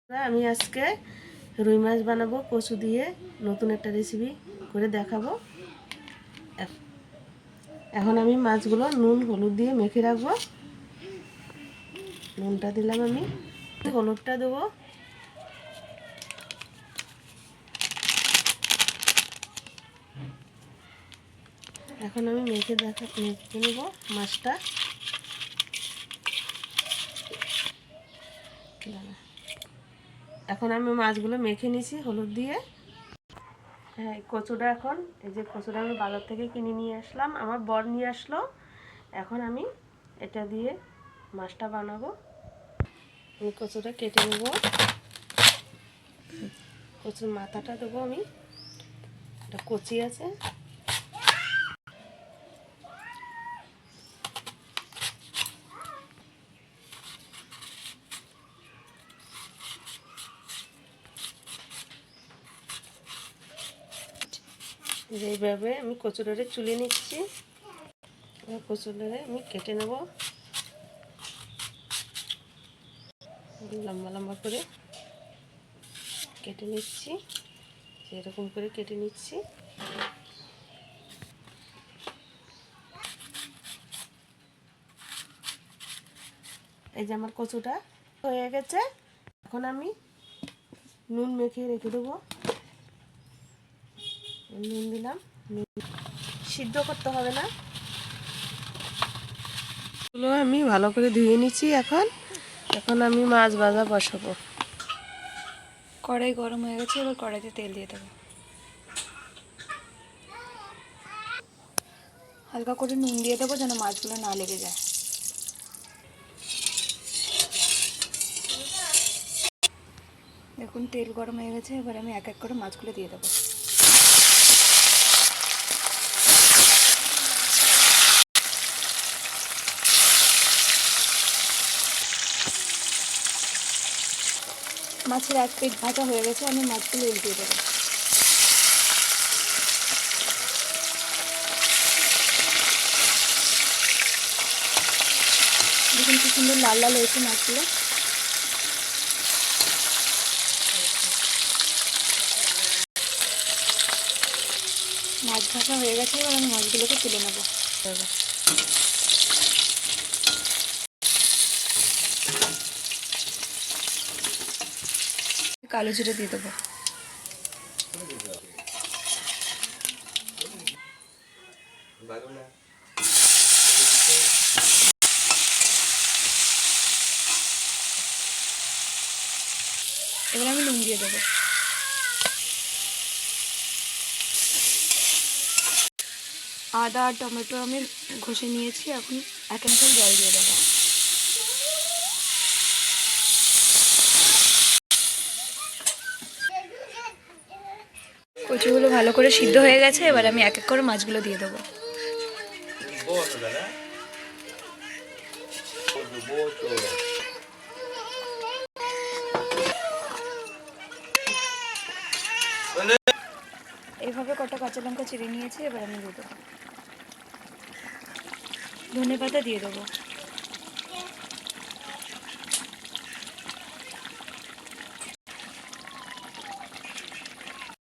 আমি আজকে রুই মাছ বানাবো কচু দিয়ে, নতুন একটা রেসিপি করে দেখাবো। এখন আমি মাছগুলো নুন হলুদ দিয়ে মেখে রাখবো। নুনটা দিলাম, আমি হলুদটা দেবো। এখন আমি মেখে নেব মাছটা। এখন আমি মাছগুলো মেখে নিছি হলুদ দিয়ে। হ্যাঁ, কচুটা এখন এই যে কচুটা আমি বাজার থেকে কিনে নিয়ে আসলাম, আমার বর নিয়ে আসলো। এখন আমি এটা দিয়ে মাছটা বানাবো। আমি কচুটা কেটে নেব, কচুর মাথাটা দেবো আমি, এটা কচি আছে। এইভাবে আমি কচুটারে চুলে নিচ্ছি, কচুটারে আমি কেটে নেব লম্বা লম্বা করে কেটে নিচ্ছি, এরকম করে কেটে নিচ্ছি। এই যে আমার কচুটা হয়ে গেছে। এখন আমি নুন মেখে রেখে দেবো। নুন দিলাম, সিদ্ধ করতে হবে না। এগুলো আমি ভালো করে ধুয়ে নিচ্ছি। এখন আমি মাছ ভাজা বসাবো। কড়াই গরম হয়ে গেছে, এবার কড়াইতে তেল দিয়ে দেবো। হালকা করে নুন দিয়ে দেবো যেন মাছগুলো না লেগে যায়। দেখুন তেল গরম হয়ে গেছে, এবার আমি এক এক করে মাছগুলো দিয়ে দেবো। মাছের এক পিঠ ভাজা হয়ে গেছে, আমি মাছগুলো উল্টিয়ে দেবো। দেখুন কি সুন্দর লাল লাল হয়েছে মাছগুলো। মাছ ভাজা হয়ে গেছে, এবার আমি মাছগুলোকে তুলে নেবো। কালো জিরে দিয়ে দেবো। এবার আমি নুন দিয়ে দেবো। আদা আর টমেটো আমি ঘষে নিয়েছি, এখন এক এক করে জল দিয়ে দেবো। কচুগুলো ভালো করে সিদ্ধ হয়ে গেছে, এবার আমি এক এক করে মাছগুলো দিয়ে দেবো। এইভাবে কটা কাঁচা লঙ্কা চিড়ে নিয়েছি, এবার আমি দিয়ে দেবো। ধনেপাতা দিয়ে দেবো।